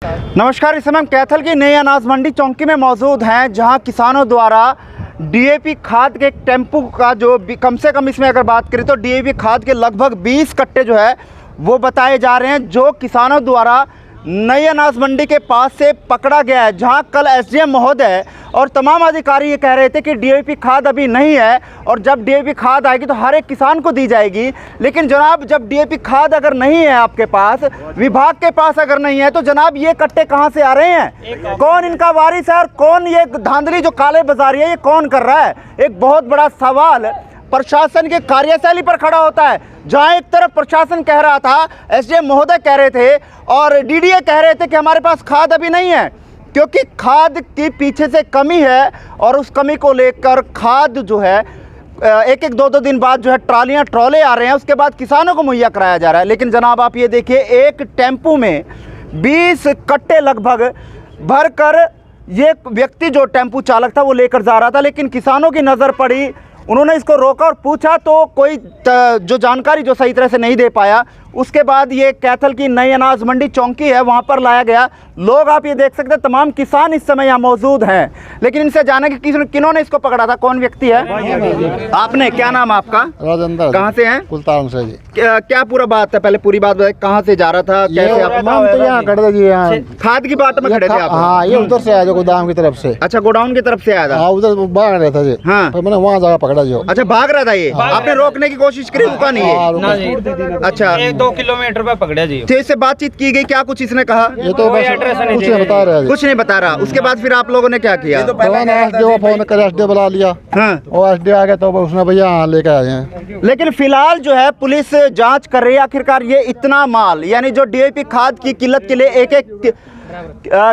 नमस्कार। इस समय हम कैथल की नई अनाज मंडी चौकी में मौजूद हैं, जहां किसानों द्वारा डीएपी खाद के एक टेम्पू का जो कम से कम इसमें अगर बात करें तो डीएपी खाद के लगभग 20 कट्टे जो है वो बताए जा रहे हैं, जो किसानों द्वारा नई अनाज मंडी के पास से पकड़ा गया है। जहां कल एसडीएम महोदय और तमाम अधिकारी ये कह रहे थे कि डीएपी खाद अभी नहीं है और जब डीएपी खाद आएगी तो हर एक किसान को दी जाएगी। लेकिन जनाब, जब डीएपी खाद अगर नहीं है आपके पास, विभाग के पास अगर नहीं है, तो जनाब ये कट्टे कहां से आ रहे हैं? कौन इनका वारिस है और कौन ये धांधली जो काले बाजारी है ये कौन कर रहा है? एक बहुत बड़ा सवाल प्रशासन के कार्यशैली पर खड़ा होता है। जहां एक तरफ प्रशासन कह रहा था, एसडीएम महोदय कह रहे थे और डीडीए कह रहे थे कि हमारे पास खाद अभी नहीं है, क्योंकि खाद की पीछे से कमी है और उस कमी को लेकर खाद जो है एक एक दो दिन बाद जो है ट्रॉले आ रहे हैं, उसके बाद किसानों को मुहैया कराया जा रहा है। लेकिन जनाब आप ये देखिए, एक टेम्पू में 20 कट्टे लगभग भर कर ये व्यक्ति जो टेम्पू चालक था वो लेकर जा रहा था। लेकिन किसानों की नज़र पड़ी, उन्होंने इसको रोका और पूछा तो कोई जो जानकारी जो सही तरह से नहीं दे पाया। उसके बाद ये कैथल की नई अनाज मंडी चौकी है, वहाँ पर लाया गया। लोग आप ये देख सकते हैं, तमाम किसान इस समय यहाँ मौजूद हैं। लेकिन इनसे जाने कि किन्होंने इसको पकड़ा था, कौन व्यक्ति है? आपने, क्या नाम आपका? राजेंद्र। कहाँ से हैं? कुलतान से जी। क्या पूरा बात है, पहले पूरी बात बताइए। कहाँ से जा रहा था, कैसे आप? तो यहाँ खड़े जी, यहाँ खाद की बात में खड़े थे आप? हाँ, ये उधर से आया जो गोदाम की तरफ से। अच्छा, गोडाउन की तरफ से आया था? हाँ, उधर भाग रहा था जी। हाँ, तो मैंने वहाँ जाकर पकड़ा जो। अच्छा, भाग रहा था ये? आपने रोकने की कोशिश करी, रुका नहीं है? अच्छा, 1-2 किलोमीटर पे पकड़ा जी। तो इससे बातचीट की गई, क्या कुछ इसने कहा? ये तो बस कुछ नहीं बता रहा है, कुछ नहीं बता रहा। उसके बाद फिर आप लोगों ने क्या किया? एसडीओ फोन कर एसडीओ बुला लिया। हाँ, और एसडीओ आ गया तो उसने भैया यहाँ लेकर आए हैं। लेकिन फिलहाल जो है पुलिस जांच कर रही है। आखिरकार ये इतना माल, यानी जो डीएपी खाद की किल्लत के लिए एक एक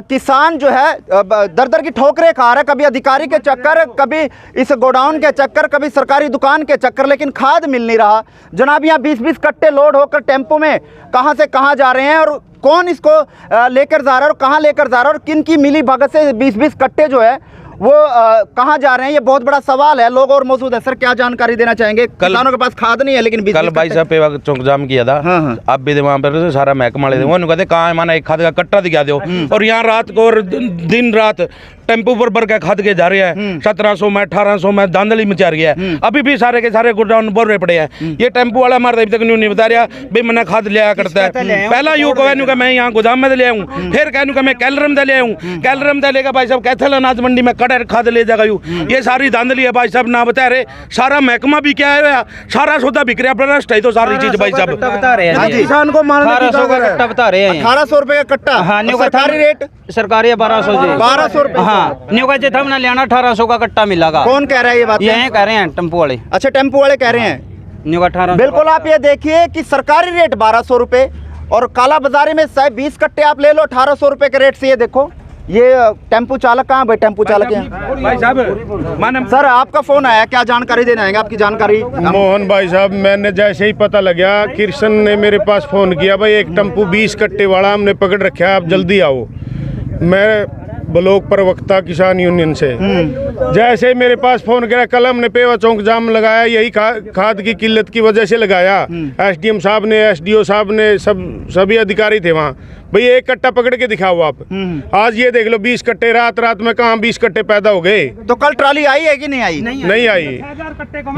किसान जो है दर दर की ठोकरें खा रहा है, कभी अधिकारी के चक्कर, कभी इस गोडाउन के चक्कर, कभी सरकारी दुकान के चक्कर, लेकिन खाद मिल नहीं रहा। जनाब, यहाँ 20-20 कट्टे लोड होकर टेम्पो में कहां से कहां जा रहे हैं और कौन इसको लेकर जा रहा है और कहां लेकर जा रहा है और किन की मिली भगत से 20-20 कट्टे जो है वो कहाँ जा रहे हैं, ये बहुत बड़ा सवाल है। लोग और मौजूद है। सर, क्या जानकारी देना चाहेंगे? किसानों के पास खाद नहीं है, लेकिन कल भाई साहब पे चौक जाम किया था। हाँ। अब भी वहाँ पर सारा महकमा ले वो कहते कहाँ है, माना एक खाद का कट्टा दिखा दो। और यहाँ रात को और दिन रात टेम्पो पर भर के खाद के जा रहे हैं। 1700 में 1800 में धांधली मचा रही है। अभी भी सारे के सारे गोडाउन बोल रहे पड़े हैं। ये टेम्पो वाला हमारे अभी तक नहीं बता रहा भाई मैंने खाद लिया करता है। पहला यू कहूँ मैं यहाँ गोदाम में ले आऊँ, फिर कहूँ मैं कैलरम दे ले आऊँ, कैलरम दे लेगा भाई साहब कैथल अनाज मंडी में कड़े खाद ले जाएगा। ये सारी धांधली है भाई साहब, ना बता रहे। सारा महकमा भी क्या है, सारा सौदा बिक रहा भ्रष्ट है। तो सारी चीज भाई साहब बता रहे हैं किसान को 1800 का कट्टा बता रहे हैं। 1800 रुपए का कट्टा। हाँ, सरकारी रेट सरकारी है 1200 जी। 1200 रुपए। हाँ, न्यू का जब हमने लेना 1800 का कट्टा मिलेगा। कौन कह रहा है ये बात? ये कह रहे हैं टेम्पो वाले। अच्छा, टेम्पो वाले कह रहे हैं न्यू का 1800। बिल्कुल। आप ये देखिए कि सरकारी रेट 1200 रुपए और काला बाजारी में 20 कट्टे आप ले लो 1800 रुपए के रेट से। ये देखो, ये टेम्पो चालक कहाँ भाई? टेम्पो चालक है भाई साहब। माने सर, आपका फोन आया, क्या जानकारी देना है? आपकी जानकारी। मोहन भाई साहब, मैंने जैसे ही पता लगा, कृष्ण ने मेरे पास फोन किया, भाई एक टेम्पो 20 कट्टे वाला हमने पकड़ रखा है, आप जल्दी आओ। मैं ब्लॉक प्रवक्ता किसान यूनियन से जैसे ही मेरे पास फोन किया, कल हमने पेवा चौक जाम लगाया, यही खाद की किल्लत की वजह से लगाया। एसडीएम साहब ने, एसडीओ साहब ने, सभी अधिकारी थे वहाँ। भाई एक कट्टा पकड़ के दिखाओ आप। आज ये देख लो 20 कट्टे, रात में कहाँ 20 कट्टे पैदा हो गए। तो कल ट्रॉली आई है कि नहीं आई? नहीं आई।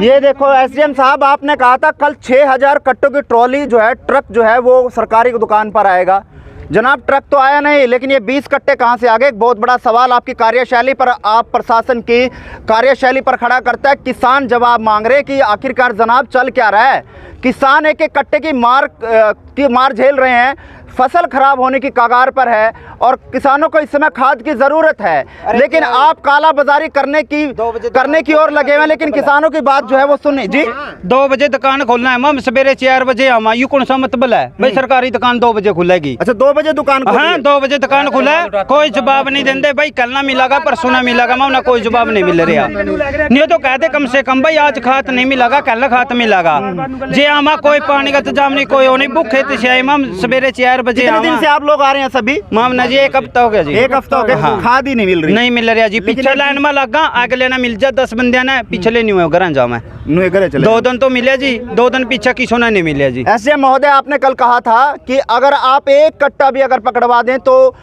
ये देखो एसडीएम साहब, आपने कहा था कल 6000 कट्टों की ट्रॉली जो है, ट्रक जो है वो सरकारी दुकान पर आएगा। जनाब, ट्रक तो आया नहीं, लेकिन ये 20 कट्टे कहाँ से आ गए? एक बहुत बड़ा सवाल आपकी कार्यशैली पर, आप प्रशासन की कार्यशैली पर खड़ा करता है। किसान जवाब मांग रहे कि आखिरकार जनाब चल क्या रहा है। किसान एक एक कट्टे की मार झेल रहे हैं, फसल खराब होने की कगार पर है और किसानों को इस समय खाद की जरूरत है। लेकिन आप काला बाजारी करने की ओर लगे हुए, लेकिन किसानों की बात जो है वो सुनिए जी। 2 बजे दुकान खोलना है मम, सवेरे 4 बजे हम यू कौन सा मतलब है भाई? सरकारी दुकान 2 बजे खुलेगी। अच्छा, 2 बजे दुकान? हाँ, 2 बजे दुकान खुला है। कोई जवाब नहीं देते भाई, कल ना मिलेगा परसों ना मिलेगा मम, ना कोई जवाब नहीं मिल रहा। नहीं तो कहते कम से कम भाई आज खात नहीं मिलेगा, कल खात मिलेगा। जे आमा कोई पानी का इंतजाम नहीं, कोई नहीं, भूखे तो मम सवेरे 4 बजे कितने दिन से आप लोग आ रहे हैं सभी? मामना जी 1 हफ्ता हो गया जी। 1 हफ्ता हो गया, हाँ। खाद ही नहीं मिल रही। नहीं मिल रहा जी। लेकिन पीछे लाइन में लगा आगे लेना मिल जा 10 बंदे ने पिछले नहीं हुए घर जाओ मैं नुए करे चले 2 दिन तो मिले जी, 2 दिन पीछे किसों ने नहीं मिले जी। एसडीएम महोदय, आपने कल कहा था कि अगर आप एक कट्टा भी अगर पकड़वा दें तो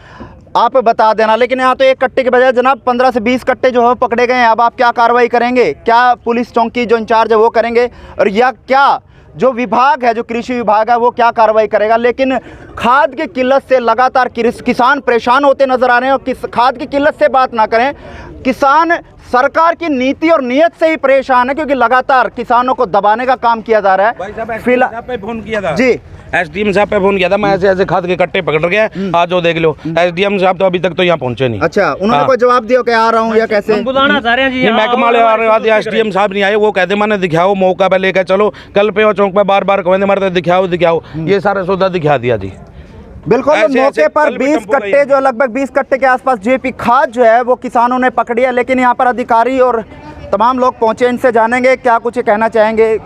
आप बता देना, लेकिन यहाँ तो एक कट्टे के बजाय जनाब 15 से 20 कट्टे जो है पकड़े गए हैं। अब आप क्या कार्रवाई करेंगे? क्या पुलिस चौकी जो इंचार्ज है वो करेंगे, और या क्या जो विभाग है, जो कृषि विभाग है, वो क्या कार्रवाई करेगा? लेकिन खाद की किल्लत से लगातार किसान परेशान होते नजर आ रहे हैं। और खाद की किल्लत से बात ना करें, किसान सरकार की नीति और नियत से ही परेशान है, क्योंकि लगातार किसानों को दबाने का काम किया जा रहा है। फिलहाल पे फोन किया था जी, एसडीएम साहब पे फोन किया था, मैं ऐसे ऐसे खाद के कट्टे पकड़ गया, आज वो देख लो। एसडीएम साहब तो अभी तक तो यहाँ पहुंचे नहीं। अच्छा, उन्होंने कोई जवाब दिया कि आ रहा हूँ या कैसे? बुलाना चाह रहे हैं जी। महकमा वाले एसडीएम साहब नहीं आए, वो कहते मैंने दिखाओ मौका पे लेकर चलो, कल पे और चौक पे बार बार कहते मारते दिखाओ दिखाओ, ये सारा सौदा दिखा दिया जी। बिल्कुल, ऐसे- मौके ऐसे पर कल भी 20 टेम्पो कट्टे जो लगभग 20 कट्टे के आसपास जेपी खाद जो है वो किसानों ने पकड़ी है, लेकिन यहाँ पर अधिकारी और तमाम लोग पहुंचे, इनसे जानेंगे क्या कुछ ये कहना चाहेंगे।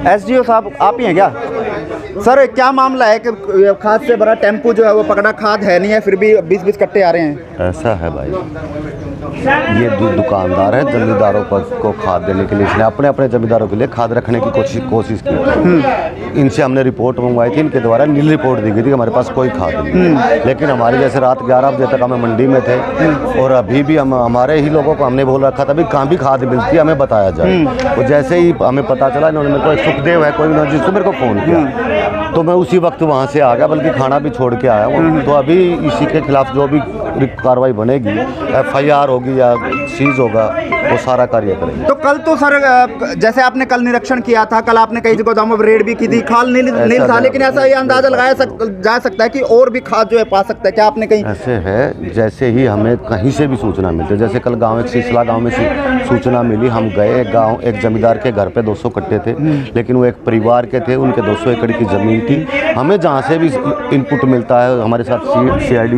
एसडीओ साहब आप ही हैं क्या? सर, क्या मामला है कि खाद से भरा टेम्पू जो है वो पकड़ा, खाद है नहीं है, फिर भी 20-20 कट्टे आ रहे हैं? ऐसा है भाई, ये दुकानदार है, जमींदारों को खाद देने के लिए इसने अपने अपने जमींदारों के लिए खाद रखने की कोशिश की। इनसे हमने रिपोर्ट मंगवाई थी, इनके द्वारा नील रिपोर्ट दी गई थी कि हमारे पास कोई खाद नहीं। लेकिन हमारे जैसे रात 11 बजे तक हमें मंडी में थे, और अभी भी हमारे ही लोगों को हमने बोल रखा था भी कहाँ भी खाद मिलती है हमें बताया जाए। तो जैसे ही हमें पता चला, इन्होंने मेरे को एक सुखदेव है कोई, जिसको मेरे को फ़ोन किया, तो मैं उसी वक्त वहाँ से आ गया, बल्कि खाना भी छोड़ के आया हूँ। तो अभी इसी के खिलाफ जो भी कार्रवाई बनेगी, FIR होगी या सीज होगा, वो सारा कार्य करेंगे। तो कल तो सर जैसे आपने कल निरीक्षण किया था, कल आपने कई गोदामों पर रेड भी की थी, खाद नील था, लेकिन ऐसा ये अंदाजा लगाया जा सकता है कि और भी खाद जो है पा सकता है, क्या आपने कहीं? ऐसे है, जैसे ही हमें कहीं से भी सूचना मिलती है, जैसे कल गांव एक सिलसिला गांव में सूचना मिली, हम गए गांव, एक जमींदार के घर पे 200 कट्टे थे, लेकिन वो एक परिवार के थे, उनके 200 एकड़ की ज़मीन थी। हमें जहाँ से भी इनपुट मिलता है, हमारे साथ CID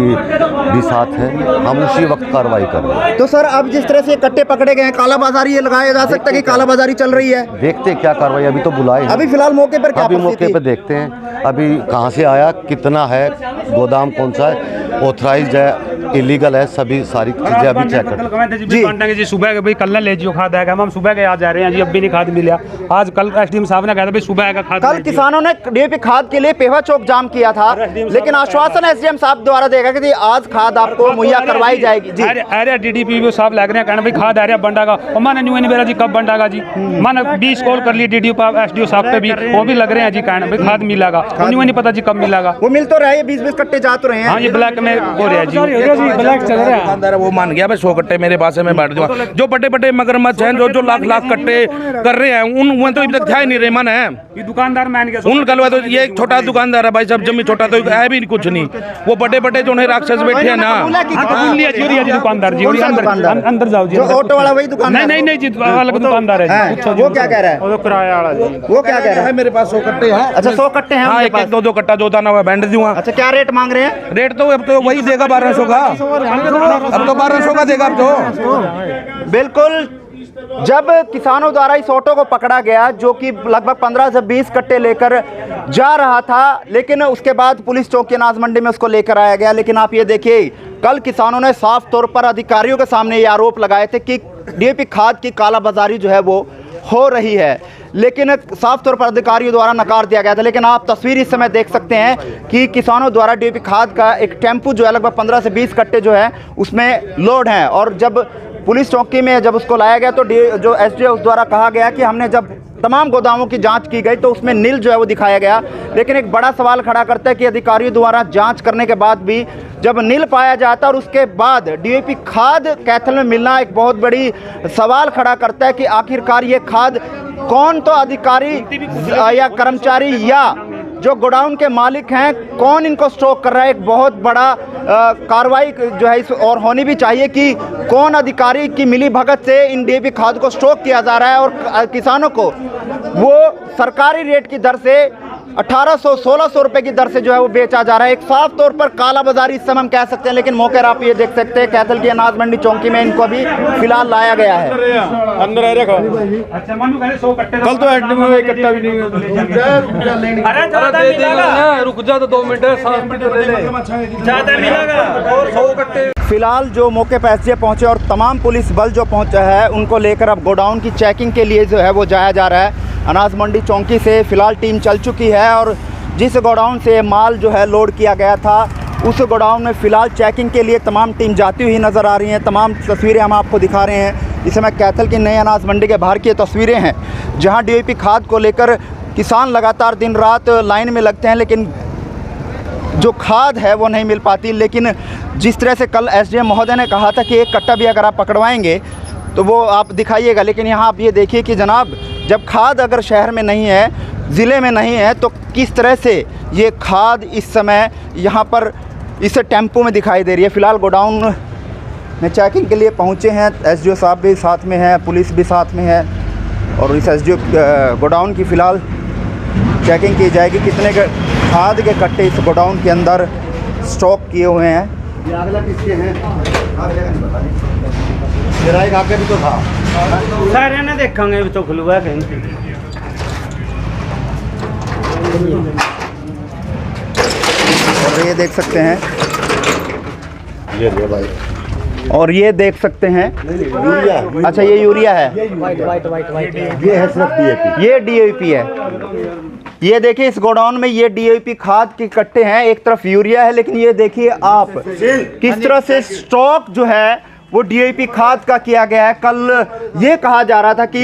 भी साथ है, हम उसी वक्त कार्रवाई कर रहे हैं। तो सर अब जिस तरह से कट्टे पकड़े गए हैं, कालाबाजारी ये लगाया जा सकता है कि कालाबाजारी चल रही है? देखते हैं क्या कार्रवाई, अभी तो बुलाए हैं। अभी फिलहाल मौके पर क्या अभी परिस्थिति? मौके पे देखते हैं, अभी कहाँ से आया, कितना है, गोदाम कौन सा है, ऑथराइज्ड है, इलीगल है, सभी सारी चीज़ें अभी चेक कर। जी सुबह के भाई कल ले जियो खाद आएगा, हम सुबह के आज जा रहे हैं जी, अब भी नहीं खाद मिला। आज कल एसडीएम साहब ने कहा था भाई सुबह आएगा खाद। कल किसानों ने डीएपी खाद के लिए पेवा चौक जाम किया था, लेकिन आश्वासन एसडीएम साहब द्वारा देगा कि आज खाद आपको मुहैया करवाई जाएगी। जी, अरे DDPO साहब लग रहे हैं कहना भाई खाद आ रहा है बंडागा, और मैंने न्यू नहीं मेरा जी कब बंडागा जी, मैंने 20 कॉल कर ली SDO साहब पे भी, वो भी लग रहे हैं जी कहना भाई खाद मिलेगा, न्यू नहीं पता जी कब मिलेगा। वो मिल तो रहा है, 20-20 कट्टे जा तो रहे हैं। हाँ ये ब्लैक में हो रहा है जी, ब्लैक चल रहा है। दुकानदार वो मान गया, मैं 100 कट्टे मेरे पास है, मैं बांट दूंगा। जो बड़े बड़े मगरमच्छ हैं, जो लाख कट्टे कर रहे हैं, उन तो अभी तक ध्यान नहीं रहे, मन है ये दुकानदार मान गया उन कलवा। तो ये एक छोटा दुकानदार है भाई साहब, जमी छोटा तो है भी कुछ नहीं, वो बड़े बड़े जो है राक्षस बैठे हैं ना। दुकानदार जी, अंदर जाओ जी। जो ऑटो वाला वही दुकानदार? नहीं जी, अलग दुकानदार है जी। वो क्या कह रहा है? वो किराया वाला जी, वो क्या कह रहा है? मेरे पास 100 कट्टे हैं। अच्छा, 100 कट्टे हैं हाँ, उनके एक पास? 2 कट्टा जो था ना, मैं बैंड दूंगा। अच्छा, क्या रेट मांग रहे हैं? रेट तो अब तो वही देगा 1200 का, अब तो 1200 का देगा अब तो। बिल्कुल, जब किसानों द्वारा इस ऑटो को पकड़ा गया, जो कि लगभग 15 से 20 कट्टे लेकर जा रहा था, लेकिन उसके बाद पुलिस चौकी अनाज मंडी में उसको लेकर आया गया। लेकिन आप ये देखिए, कल किसानों ने साफ तौर पर अधिकारियों के सामने ये आरोप लगाए थे कि डीएपी खाद की कालाबाजारी जो है वो हो रही है, लेकिन साफ तौर पर अधिकारियों द्वारा नकार दिया गया था। लेकिन आप तस्वीर इस समय देख सकते हैं कि किसानों द्वारा डीएपी खाद का एक टेम्पू जो है लगभग 15 से 20 कट्टे जो है उसमें लोड हैं, और जब पुलिस चौकी में जब उसको लाया गया तो जो SDO द्वारा कहा गया कि हमने जब तमाम गोदामों की जांच की गई तो उसमें नील जो है वो दिखाया गया। लेकिन एक बड़ा सवाल खड़ा करता है कि अधिकारियों द्वारा जांच करने के बाद भी जब नील पाया जाता है और उसके बाद डीएपी खाद कैथल में मिलना एक बहुत बड़ी सवाल खड़ा करता है कि आखिरकार ये खाद कौन तो अधिकारी या कर्मचारी या जो गोडाउन के मालिक हैं, कौन इनको स्टॉक कर रहा है? एक बहुत बड़ा कार्रवाई जो है इस और होनी भी चाहिए कि कौन अधिकारी की मिली भगत से इन डीएपी खाद को स्टॉक किया जा रहा है और किसानों को वो सरकारी रेट की दर से 1800-1600 रुपए की दर से जो है वो बेचा जा रहा है। एक साफ तौर पर काला बाजारी इस समय हम कह सकते हैं। लेकिन मौके आप ये देख सकते हैं कैथल की अनाज मंडी चौकी में इनको अभी फिलहाल लाया गया है। अंदर आ रखा अच्छा मानू कहले 100 कट्टे कल तो एड में एक कट्टा भी नहीं अरे ज्यादा मिलेगा, रुक जा तो 2 मिनट ज्यादा मिलेगा और 100 कट्टे। फिलहाल जो मौके पर एसडीएफ पहुंचे और तमाम पुलिस बल जो पहुंचा है उनको लेकर अब गोडाउन की चेकिंग के लिए जो है वो जाया जा रहा है। अनाज मंडी चौकी से फिलहाल टीम चल चुकी है और जिस गोडाउन से माल जो है लोड किया गया था उस गोडाउन में फ़िलहाल चेकिंग के लिए तमाम टीम जाती हुई नज़र आ रही हैं। तमाम तस्वीरें हम आपको दिखा रहे हैं। इस समय कैथल की नई अनाज मंडी के बाहर की तस्वीरें हैं जहां डीएपी खाद को लेकर किसान लगातार दिन रात लाइन में लगते हैं, लेकिन जो खाद है वो नहीं मिल पाती। लेकिन जिस तरह से कल एसडीएम महोदय ने कहा था कि एक कट्टा भी अगर आप पकड़वाएंगे तो वो आप दिखाइएगा, लेकिन यहाँ आप ये देखिए कि जनाब जब खाद अगर शहर में नहीं है, ज़िले में नहीं है, तो किस तरह से ये खाद इस समय यहाँ पर इस टेम्पो में दिखाई दे रही है। फ़िलहाल गोडाउन में चेकिंग के लिए पहुँचे हैं, एसडीओ साहब भी साथ में है, पुलिस भी साथ में है और इस एसडीओ गोडाउन की फ़िलहाल चेकिंग की जाएगी कितने खाद के कट्टे इस गोडाउन के अंदर स्टॉक किए हुए हैं। ये अगला किसके हैं आगे भी तो था सारे ने देखेंगे भी तो खुलवा कहीं। और ये देख सकते हैं, ये भाई, और ये देख सकते हैं यूरिया। अच्छा ये यूरिया है, ये है सिर्फ डीएपी, ये डीएपी है। ये देखिए इस गोडाउन में ये डीएपी खाद के कट्टे हैं, एक तरफ यूरिया है, लेकिन ये देखिए आप किस तरह से स्टॉक जो है वो डीएपी खाद का किया गया है। कल ये कहा जा रहा था कि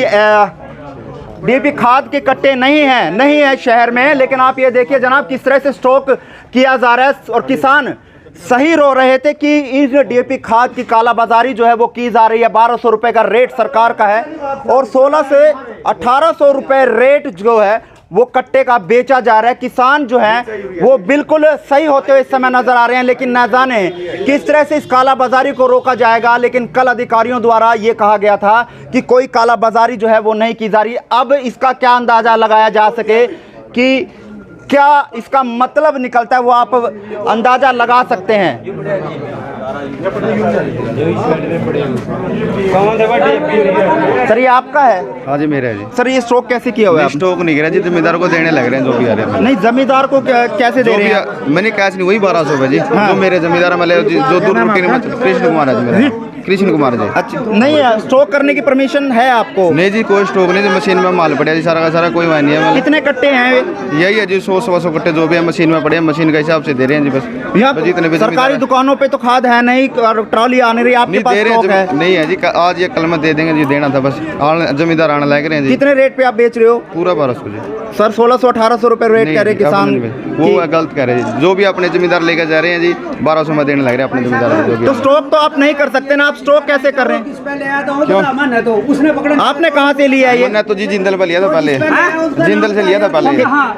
डीएपी खाद के कट्टे नहीं है शहर में, लेकिन आप ये देखिए जनाब किस तरह से स्टॉक किया जा रहा है और किसान सही रो रहे थे कि इस डीएपी खाद की कालाबाजारी जो है वो की जा रही है। 1200 रुपये का रेट सरकार का है और 16 से 1800 रुपये रेट जो है वो कट्टे का बेचा जा रहा है। किसान जो हैं वो बिल्कुल सही होते हुए इस समय नजर आ रहे हैं, लेकिन न जाने किस तरह से इस कालाबाजारी को रोका जाएगा। लेकिन कल अधिकारियों द्वारा ये कहा गया था कि कोई कालाबाजारी जो है वो नहीं की जा रही। अब इसका क्या अंदाजा लगाया जा सके कि क्या इसका मतलब निकलता है वो आप अंदाजा लगा सकते हैं। सर ये आपका है? हाँ जी मेरा है जी। सर ये स्टॉक कैसे किया हुआ है? स्टॉक नहीं गिरा जी, जमींदार को देने लग रहे हैं जो भी आ रहे हैं। नहीं जमींदार को कैसे दे रहे हैं? मैंने कैश नहीं, वही 1200 रुपये जी। जो मेरे जमींदार मतलब जो दूर कृष्ण कुमार है जी, मेरा कृष्ण कुमार जी। अच्छा नहीं है, स्टॉक करने की परमिशन है आपको? नहीं जी कोई स्टॉक नहीं, मशीन में माल पड़ा जी सारा का सारा, कोई वाई नहीं है। कितने कट्टे हैं? यही है जी 100-125 कट्टे जो भी है मशीन में पड़े हैं, मशीन के हिसाब से दे रहे हैं जी। बस यहाँ सरकारी दुकानों पे तो खाद है नहीं और ट्रॉली आने रही, आपके पास स्टॉक है? नहीं है जी, आज ये कल में दे देंगे जी, देना था बस। जमींदार आने लग रहे हैं जी। कितने रेट पे आप बेच रहे हो? पूरा 1200 जी सर। 1600-1800 रुपए रेट कह रहे किसान, वो गलत कह रहे हैं। जो भी अपने जमींदार लेकर जा रहे हैं जी 1200 में देने लग रहे हैं अपने जमींदार। तो स्टॉक तो आप नहीं कर सकते ना, आप स्टॉक कैसे कर रहे हैं? तो उसने पकड़ा। आपने कहाँ से लिया ये? मैंने तो जी जिंदल पे लिया था पहले, जिंदल से लिया था पहले।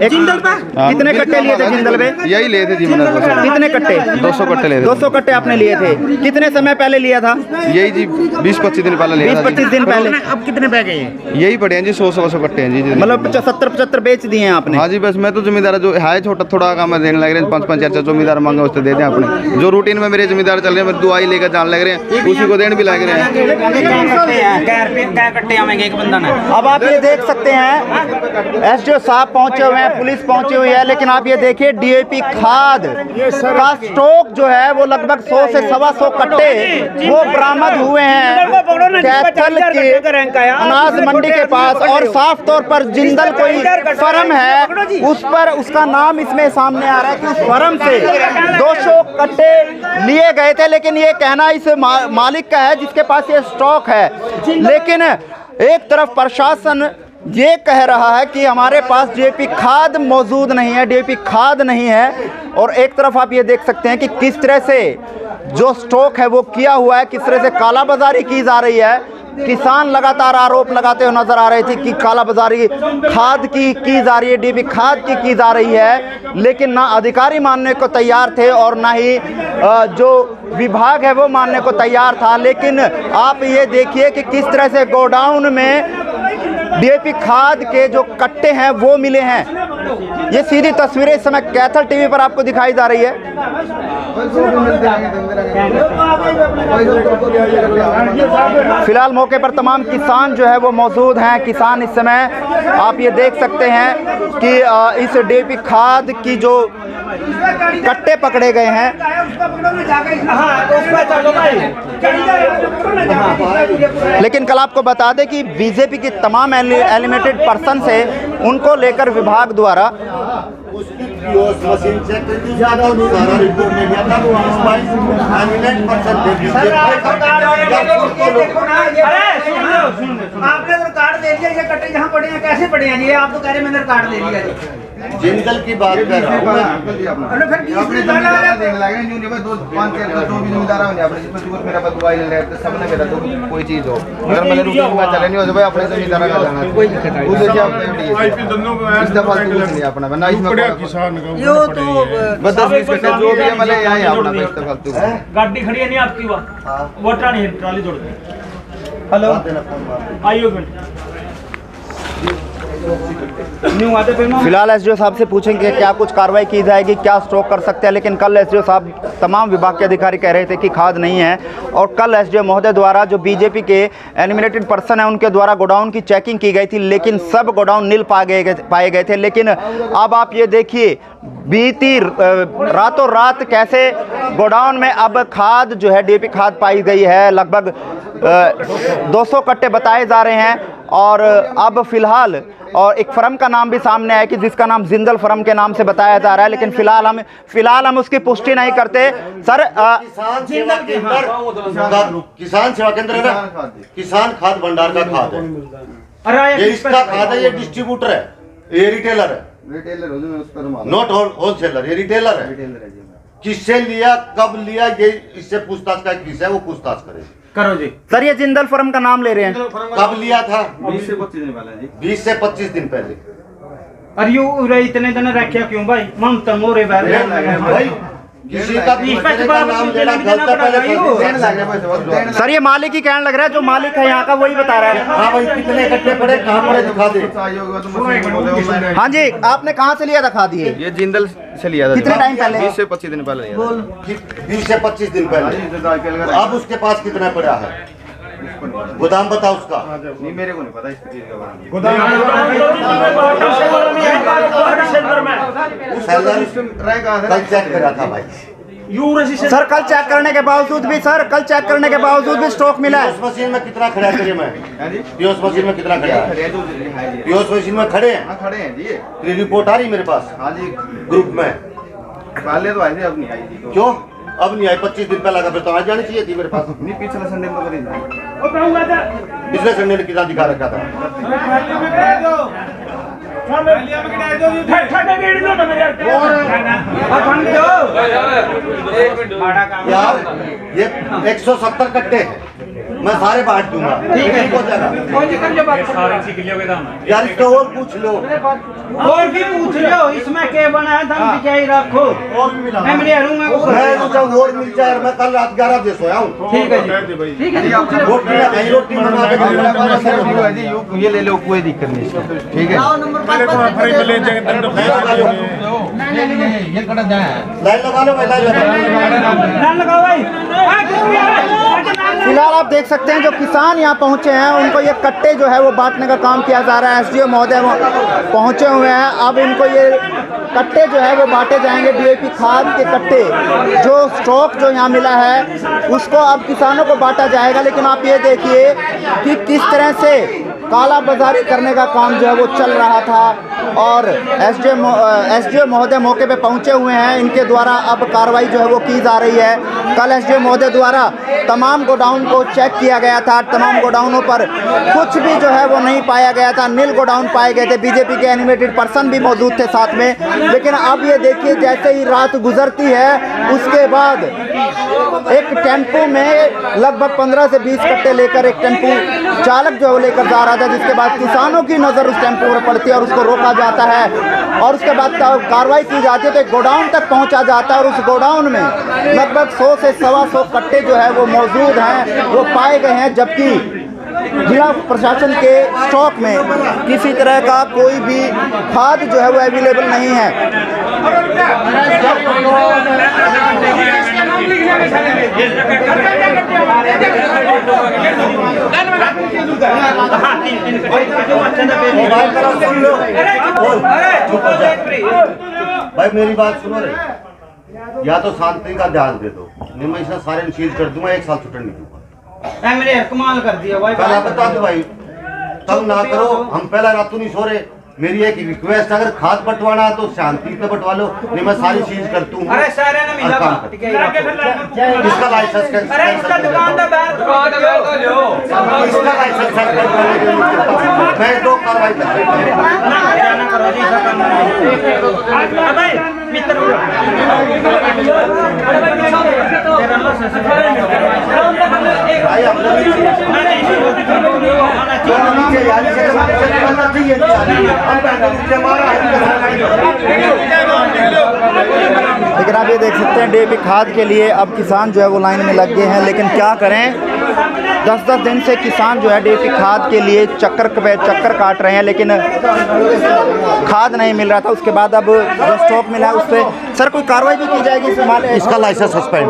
जिंदल पे कितने कट्टे लिए थे जिंदल पे? यही लिए थे जी मैंने। कितने कट्टे? 200 कट्टे लिए थे। 200 कट्टे आपने लिए थे? कितने समय पहले लिया था? यही जी 20-25 दिन पहले लिया था। 20-25 दिन पहले। अब कितने पै गए? यही पड़े हैं जी 100-125 कट्टे हैं जी। मतलब 70-75 बेच दिए हैं आपने? हाँ जी बस मैं तो जमींदार जो है छोटा थोड़ा काम देने लग रहे हैं। 5-5 जमींदार मांगे उससे दे दें अपने। जो रूटीन में मेरे जमींदार चल रहे हैं दुआई लेकर जान लग रहे हैं, उसी को देने भी लग रहे हैं। अब आप ये देख सकते हैं एसडीओ साहब पहुंचे हुए हैं, पुलिस पहुंची हुई है, लेकिन आप ये देखिए डीएपी खाद का स्टॉक जो है वो लगभग 100 से 125 कट्टे वो बरामद हुए हैं कैथल के अनाज मंडी के पास। और साफ तौर पर जिंदल कोई फर्म है, उस पर उसका नाम इसमें सामने आ रहा है कि उस फर्म से 200 कट्टे लिए गए थे, लेकिन ये कहना इस मालिक का है जिसके पास ये स्टॉक है। लेकिन एक तरफ प्रशासन ये कह रहा है कि हमारे पास डीएपी खाद मौजूद नहीं है, डीएपी खाद नहीं है, और एक तरफ आप ये देख सकते हैं कि किस तरह से जो स्टॉक है वो किया हुआ है, किस तरह से कालाबाजारी की जा रही है। किसान लगातार आरोप लगाते हुए नजर आ रहे थे कि कालाबाजारी खाद की जा रही है, डीएपी खाद की जा रही है, लेकिन ना अधिकारी मानने को तैयार थे और ना ही जो विभाग है वो मानने को तैयार था। लेकिन आप ये देखिए कि किस तरह से गोडाउन में डीएपी खाद के जो कट्टे हैं वो मिले हैं। ये सीधी तस्वीरें इस समय कैथल टीवी पर आपको दिखाई जा रही है। फिलहाल मौके पर तमाम किसान जो है वो मौजूद हैं। किसान इस समय आप ये देख सकते हैं कि इस डीएपी खाद की जो कट्टे पकड़े गए हैं, लेकिन कल आपको बता दें कि बीजेपी के तमाम एलिमेटेड पर्सन से उनको लेकर विभाग द्वारा मशीन चेक कर दी ज्यादा सारा रिपोर्ट में गया था वो 22% दे दिया। आपने कार्ड दे दिया, ये कट्टे जहाँ पड़े हैं कैसे पड़े हैं जी? आप तो कह रहे मैंने कार्ड दे दिया जी। जिंदल की बात कर रहा हूँ कोई चीज हो अगर मैंने रूटीन में चले नहीं हो तो भाई अपने जमींदार का जाना अपना वरना इसमें किसान बस 10-20 घंटे जो भी है मतलब यहाँ ही अपना पैसा फालतू गाड़ी खड़ी है नहीं आपकी वो ट्राली है, ट्राली जोड़ दे। हेलो आइयो फिलहाल एसडीओ साहब से पूछेंगे क्या कुछ कार्रवाई की जाएगी, क्या स्टॉक कर सकते हैं। लेकिन कल एसडीओ साहब तमाम विभाग के अधिकारी कह रहे थे कि खाद नहीं है, और कल एसडीओ महोदय द्वारा जो बीजेपी के एनिमिनेटेड पर्सन है उनके द्वारा गोडाउन की चेकिंग की गई थी, लेकिन सब गोडाउन नील पाए गए थे। लेकिन अब आप ये देखिए बीती रातों रात कैसे गोडाउन में अब खाद जो है डीएपी खाद पाई गई है। लगभग 200 कट्टे बताए जा रहे हैं। और अब फिलहाल और एक फर्म का नाम भी सामने आया कि जिसका नाम जिंदल फर्म के नाम से बताया जा रहा है, लेकिन फिलहाल हम उसकी पुष्टि नहीं करते। सर किसान सेवा केंद्र है ना, किसान खाद भंडार का खाद है, ये इसका खाद है, ये डिस्ट्रीब्यूटर है, ये रिटेलर है, नॉट होलसेलर, ये रिटेलर है। किससे लिया, कब लिया, ये इससे पूछताछ का किस है वो पूछताछ करे। करो जी। सर ये जिंदल फर्म का नाम ले रहे हैं, कब लिया था? 20 से 25 दिन पहले जी। 20 से 25 दिन पहले। अरे यू इतने दिन रखे क्यों भाई? ममता मोरे भाई किसी का नाम लेना गलत पहले। सर ये मालिक ही कहने लग रहा है, जो मालिक है यहाँ का वही बता रहा है। हाँ भाई कितने कट्टे पड़े, कहाँ पड़े दिखा दे। हाँ जी, आपने कहाँ से लिया था खाद? ये जिंदल से लिया था। कितने टाइम पहले? 20 से 25 दिन पहले लिया था। 20 से 25 दिन पहले। अब उसके पास कितना पड़ा है? गोदाम बता उसका। नहीं मेरे को नहीं पता इसकी चीज का बारे में। कल चेक करा था भाई। सर कल चेक करने के बावजूद भी स्टॉक मिला है। पीओस मशीन में कितना खड़ा है मैं? पीओस मशीन में कितना खड़ा है? पीओस मशीन में खड़े हैं। खड़े हैं जी। रिपोर्ट आ रही मेरे पास। हाँ जी ग्रुप में पहले तो आई थी, अब नहीं आई थी। क्यों अब नहीं आई? 25 दिन पहले फिर तो आ जानी चाहिए थी मेरे पास। नहीं पिछले संडे में करी थी। पिछले संडे ने कितना दिखा रखा था? यार ये 170 कट्टे हैं, मैं सारे बांट दूंगा। ठीक है यार, इसको और पूछ लो, और भी पूछ लो इसमें क्या बना है, धन बिचाई रखो और भी मिला। मैं जब और मिल जाए, मैं कल रात 11 बजे सोया हूँ। ठीक है जी, ठीक है जी। रोटी बना के ये ले लो, कोई दिक्कत नहीं। ठीक है लाइन लगा लो भाई, लाइन लगा लो। फिलहाल आप देख सकते हैं जो किसान यहाँ पहुँचे हैं उनको ये कट्टे जो है वो बांटने का काम किया जा रहा है। एसडीओ महोदय पहुँचे हुए हैं, अब इनको ये कट्टे जो है वो बांटे जाएंगे। डीएपी खाद के कट्टे जो स्टॉक जो यहाँ मिला है उसको अब किसानों को बांटा जाएगा। लेकिन आप ये देखिए कि किस तरह से काला बाजारी करने का काम जो है वो चल रहा था, और एसडीओ महोदय मौके पे पहुंचे हुए हैं। इनके द्वारा अब कार्रवाई जो है वो की जा रही है। कल एसडीओ महोदय द्वारा तमाम गोडाउन को चेक किया गया था, तमाम गोडाउनों पर कुछ भी जो है वो नहीं पाया गया था, नील गोडाउन पाए गए थे। बीजेपी के एनिमेटेड पर्सन भी मौजूद थे साथ में। लेकिन अब ये देखिए जैसे ही रात गुजरती है उसके बाद एक टेम्पो में लगभग 15 से 20 कट्टे लेकर एक टेम्पो चालक जो है वो लेकर जा रहा था, जिसके बाद किसानों की नज़र उस टेम्पो पर पड़ती है और उसको रोका जाता है और उसके बाद कार्रवाई की जाती है। तो एक गोडाउन तक पहुंचा जाता है और उस गोडाउन में लगभग 100 से 125 कट्टे जो है वो मौजूद हैं, वो पाए गए हैं। जबकि जिला प्रशासन के स्टॉक में किसी तरह का कोई भी खाद जो है वो अवेलेबल नहीं है। भाई मेरी बात सुनो रे, या तो शांति का ध्यान दे दो, नहीं मैं इसका सारे चीज कर दूंगा, 1 साल छुट्टी नहीं दूंगा। मेरे कमाल कर दिया भाई। पहला बता दो भाई, तब ना करो, हम पहला रात नहीं सो रहे। मेरी एक रिक्वेस्ट, अगर खाद बंटवाना है तो शांति पे बंटवा लो, नहीं मैं सारी चीज कर दूँ। अरे सारे ने मिला इसका लाइसेंस कैंसिल, अरे इसका दुकान तो बैठ इसका लाइसेंस मैं 2 कार्रवाई लेकिन आप ये देख सकते हैं डीएपी खाद के लिए अब किसान जो है वो लाइन में लग गए हैं, लेकिन क्या करें, 10-10 दिन से किसान जो है डीएपी खाद के लिए चक्कर काट रहे हैं, लेकिन खाद नहीं मिल रहा था। उसके बाद अब जो स्टॉक मिला है उस पर सर कोई कार्रवाई भी की जाएगी? इसका लाइसेंस सस्पेंड,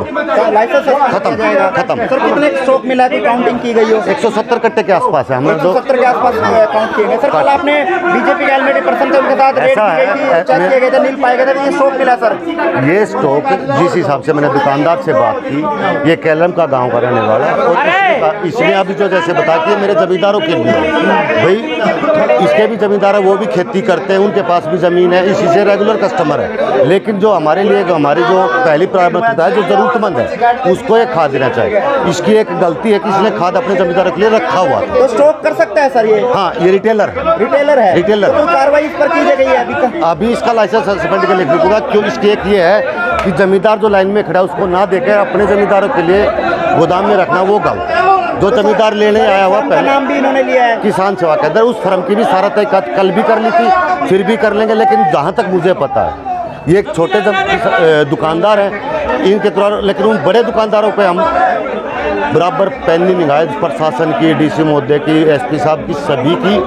लाइसेंस खत्म। सर कितने स्टॉक मिला है, काउंटिंग की गई हो? 170 कट्टे के आसपास है, हमने 170 के आसपास काउंट किए गए। सर कल आपने बीजेपी के एलमेडी पर्सन थे, उनके साथ रेड की गई थी, चेक किए गए थे, नील पाए गए थे, ये स्टॉक मिला सर? ये स्टॉक जिस हिसाब से मैंने दुकानदार से बात की, ये केलम का गांव का रहने वाला है और इसने अभी जो जैसे बताया कि मेरे जमींदारों के लिए भाई, इसके भी जमींदार है, वो भी खेती करते हैं, उनके पास भी ज़मीन है, इसी से रेगुलर कस्टमर है। लेकिन जो हमारे लिए हमारी जो पहली प्राथमिकता है, जो ज़रूरतमंद है, उसको ये खाद देना चाहिए। इसकी एक गलती है कि इसने खाद अपने जमींदारों के लिए रखा हुआ था। तो स्टॉक कर सकता है सर ये? हाँ, ये रिटेलर है। रिटेलर तो कार्रवाई इस पर की गई है अभी तक? अभी इसका लाइसेंस सस्पेंड के लिख दूंगा, क्यों इसकी एक ये है कि जमींदार जो लाइन में खड़ा है उसको ना देकर अपने जमींदारों के लिए गोदाम में रखना, वो गलत। जो जमींदार लेने आया हुआ पहले नाम भी इन्होंने लिया है, किसान सेवा केंद्र, उस फर्म की भी सारा तहकीकात कल भी कर ली थी, फिर भी कर लेंगे। लेकिन जहाँ तक मुझे पता है, ये एक छोटे दुकानदार हैं, इनके द्वारा, लेकिन उन बड़े दुकानदारों पे हम बराबर पैनी निगाह प्रशासन की, डीसी महोदय की, एसपी साहब की, सभी की,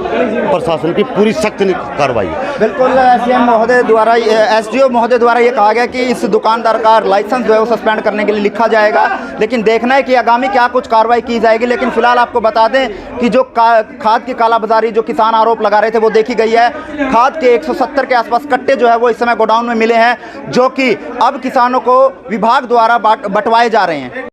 प्रशासन की पूरी सख्त कार्रवाई। बिल्कुल सीएम महोदय द्वारा, एसडीओ महोदय द्वारा ये कहा गया कि इस दुकानदार का लाइसेंस जो है वो सस्पेंड करने के लिए लिखा जाएगा, लेकिन देखना है कि आगामी क्या कुछ कार्रवाई की जाएगी। लेकिन फिलहाल आपको बता दें कि जो खाद की कालाबाजारी जो किसान आरोप लगा रहे थे वो देखी गई है। खाद के 170 के आसपास कट्टे जो है वो इस समय गोडाउन में मिले हैं, जो कि अब किसानों को विभाग द्वारा बंटवाए जा रहे हैं।